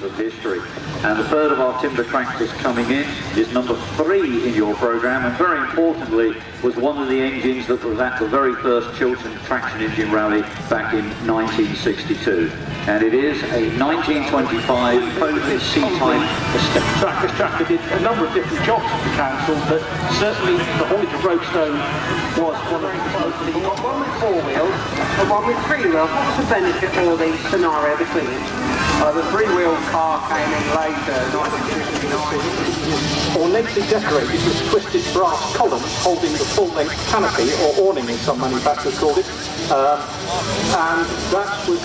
of history. And the third of our timber tractors coming in is number 3 in your programme, and very importantly was one of the engines that was at the very first Chiltern Traction Engine Rally back in 1962. And it is a 1925 Prestwood C-type estate. This tractor did a number of different jobs for the council, but certainly the haulage of roadstone was one of the most. You've got one with 4 wheels and one with 3 wheels. What's the benefit or the scenario between it? The 3-wheel car came in later, 1959. Ornately decorated with twisted brass columns holding the full-length canopy, or awning as some manufacturers called it, and that was a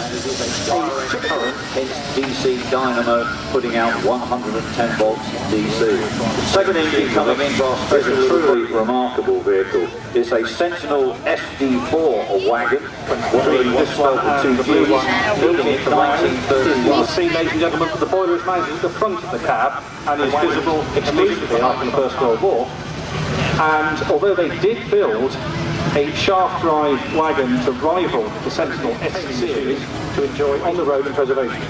current, hence DC dynamo, putting out 110 volts DC. Second engine coming in is a truly remarkable vehicle. It's a Sentinel SD4 wagon. this one and the blue one building it. You will see, ladies and gentlemen, the boiler is mounted at the front of the cab and is visible exclusively after the First World War. And although they did build a shaft drive wagon to rival the Sentinel S series to enjoy on the road and preservation.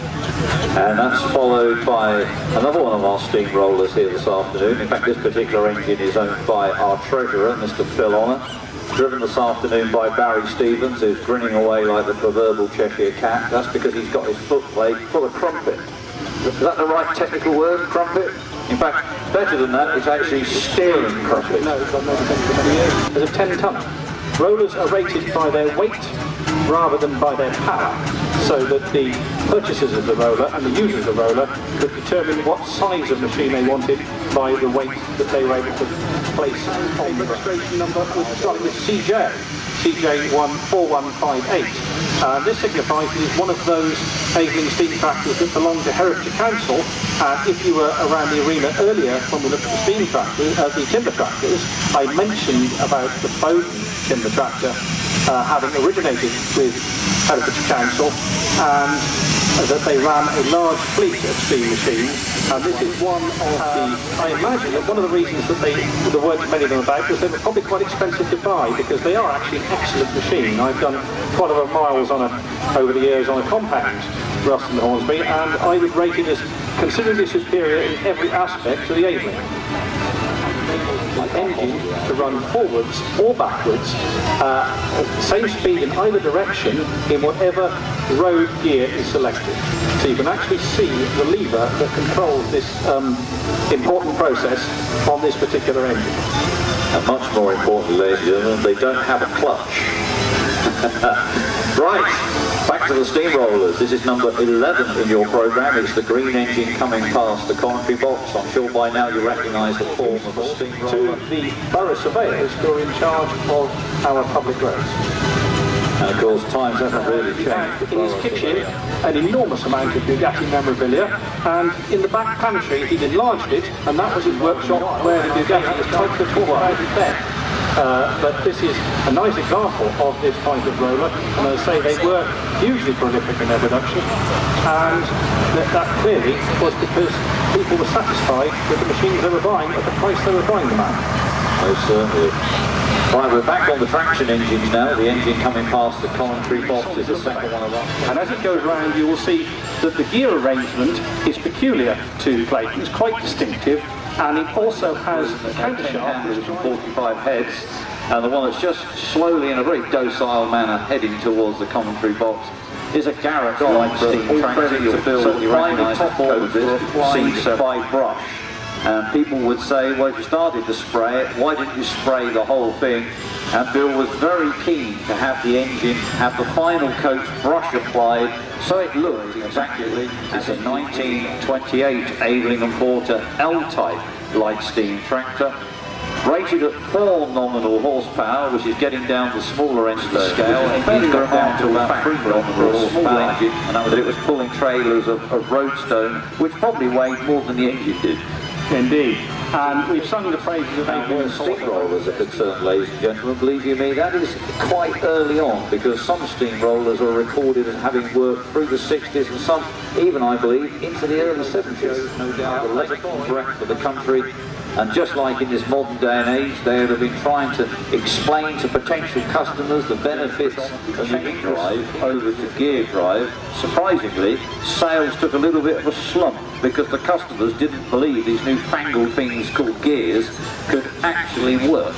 And that's followed by another one of our steamrollers here this afternoon. In fact, this particular engine is owned by our treasurer, Mr. Phil Honour. Driven this afternoon by Barry Stevens, who's grinning away like the proverbial Cheshire cat. That's because he's got his foot plate full of crumpet. Is that the right technical word, crumpet? In fact, better than that, it's actually steering crumpet. No, I've known it for many years. There's a 10-tonne. Rollers are rated by their weight rather than by their power, so that the purchasers of the roller and the users of the roller could determine what size of machine they wanted by the weight that they were able to place on the registration number, which started with CJ414158. This signifies it is one of those Avling steam tractors that belong to Herefordshire Council. And if you were around the arena earlier when we looked at the steam tractors, the timber tractors, I mentioned about the Bowden timber tractor having originated with Herefordshire Council, and that they ran a large fleet of steam machines. And this is one of the, I imagine that one of the reasons that there weren't many of them about was they were probably quite expensive to buy, because they are actually an excellent machine. I've done quite a lot of miles over the years on a compound Ruston Hornsby, and I would rate it as considerably superior in every aspect to the Avling. The engine to run forwards or backwards, same speed in either direction in whatever road gear is selected. So you can actually see the lever that controls this important process on this particular engine. And much more importantly, ladies and gentlemen, they don't have a clutch. Right, back to the steamrollers. This is number 11 in your programme. It's the green engine coming past the commentary box. I'm sure by now you recognise the form of a steamroller. To the borough surveyors who are in charge of our public roads. And of course, times haven't really changed. In his kitchen, an enormous amount of Bugatti memorabilia, and in the back pantry he'd enlarged it, and that was his workshop where the Bugatti was typed to talk about his bed. But this is a nice example of this type of roller, and as I say, they were hugely prolific in their production, and that clearly was because people were satisfied with the machines they were buying at the price they were buying them at. Most certainly. Right, we're back on the traction engines now. The engine coming past the commentary box is the second one of us. And as it goes round, you will see that the gear arrangement is peculiar to Clayton. It's quite distinctive, and it also has a countershaft with 45 heads, and the one that's just slowly in a very docile manner heading towards the commentary box is a Garrett light steam tractor. You'll certainly recognise the form of this, C7 by brush. And people would say, well, if you started to spray it, why didn't you spray the whole thing? And Bill was very keen to have the engine have the final coat brush applied, so it looked exactly as a 1928 Avling & Porter L-type light steam tractor, rated at 4 nominal horsepower, which is getting down the smaller end of the scale, and fairly got down to about 3 nominal horsepower, and that it was pulling trailers of roadstone, which probably weighed more than the engine did. Indeed, and we've sung the praises of Avling steamrollers are concerned, ladies and gentlemen. Believe you me, that is quite early on, because some steamrollers are recorded as having worked through the 60s and some even I believe into the early 70s. No doubt the length and breadth of the country, and just like in this modern day and age, they would have been trying to explain to potential customers the benefits of the drive over to gear drive. Surprisingly, sales took a little bit of a slump because the customers didn't believe these newfangled things called gears could actually work.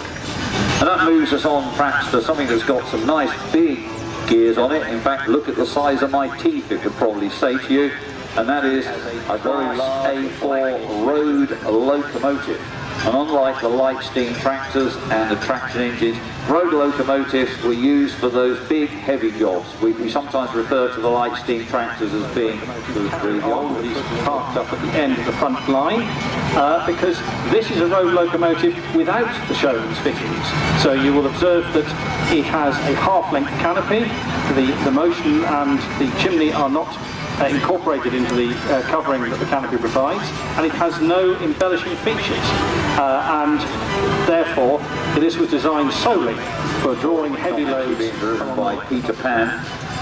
And that moves us on perhaps to something that's got some nice big gears on it. In fact, look at the size of my teeth, it would probably say to you. And that is a very large A4 road locomotive. And unlike the light steam tractors and the traction engines, road locomotives were used for those big heavy jobs. We sometimes refer to the light steam tractors as being the oldest Parked up at the end of the front line, because this is a road locomotive without the showman's fittings. So you will observe that it has a half-length canopy. The motion and the chimney are not incorporated into the covering that the canopy provides, and it has no embellishing features, and therefore this was designed solely for drawing heavy loads. Being driven by Peter Pan,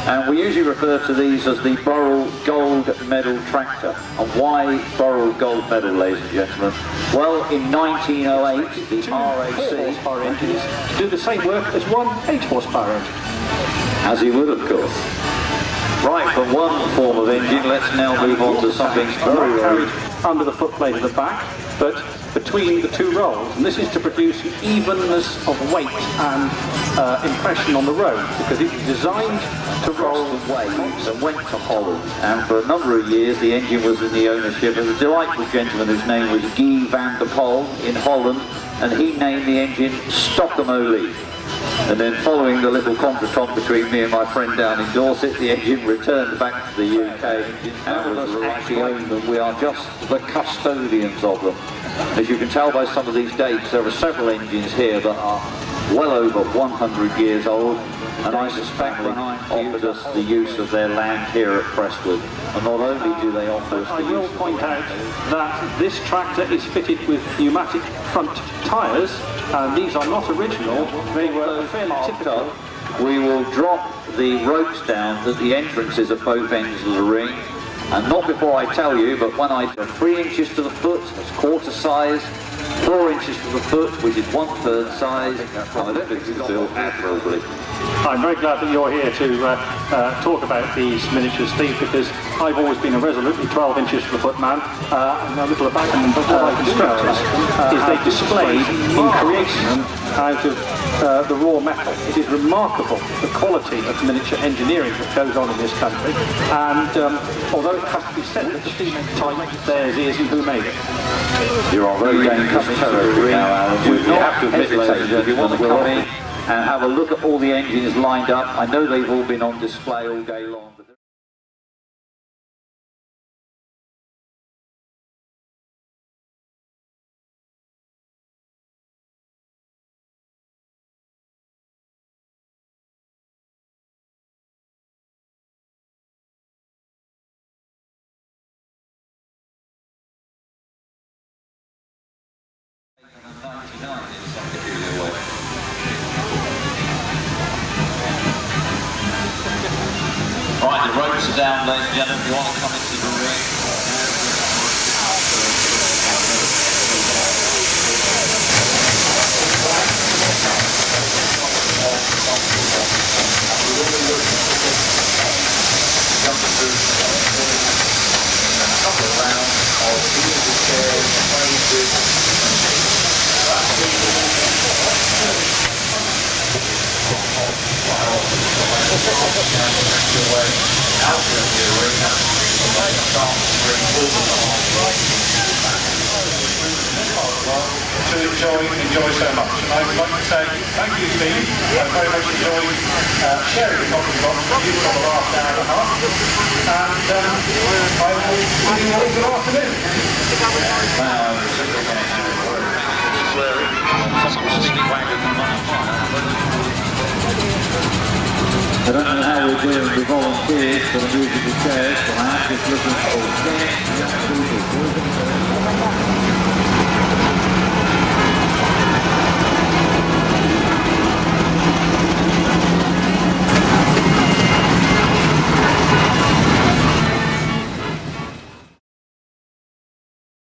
and we usually refer to these as the Burrell Gold Medal tractor. And why Burrell Gold Medal, ladies and gentlemen? Well, in 1908 the RAC 4 horsepower engines do the same work as one 8 horsepower engine. as he would, of course. Right, from one form of engine, let's now move on to something very, very under the footplate at the back, but between the two rolls, and this is to produce evenness of weight and impression on the road, because it was designed to roll the waves and went to Holland. And for a number of years, the engine was in the ownership of a delightful gentleman whose name was Guy van der Pol in Holland, and he named the engine Stockholm. And then following the little contretemps between me and my friend down in Dorset, the engine returned back to the UK and was actually owned them. We are just the custodians of them. As you can tell by some of these dates, there are several engines here that are well over 100 years old, and I suspect they offered us the use of their land here at Prestwood. And not only do they offer us the use... I will point out that this tractor is fitted with pneumatic front tyres, and these are not original, they were fairly typical. We will drop the ropes down at the entrances at both ends of the ring, and not before I tell you, but when I do 3 inches to the foot, that's quarter size, 4 inches to the foot, which is 1/3 size, and I don't think it's built admirably. I'm very glad that you're here to talk about these miniature, Steve, because I've always been a resolutely 12 inches to the foot man, and a little about them, but what I constructors is they displayed in creating them out of the raw metal. It is remarkable the quality of miniature engineering that goes on in this country, and although it has to be said that Steve type theirs is and who made it. You're on very dangerous territory now, Alan. You have to admit, ladies, if you want to come in and have a look at all the engines lined up. I know they've all been on display all day long. Right, the ropes are down, ladies and gentlemen, if you want to come into the ring. A couple of rounds of musical chairs, played with to enjoy so much. And I would like to say thank you, Steve. I very much enjoyed sharing the coffee box with you for the last hour and a half. And I will see you all good afternoon. I don't know how we're doing with volunteers for the musical chairs, but I'm just looking for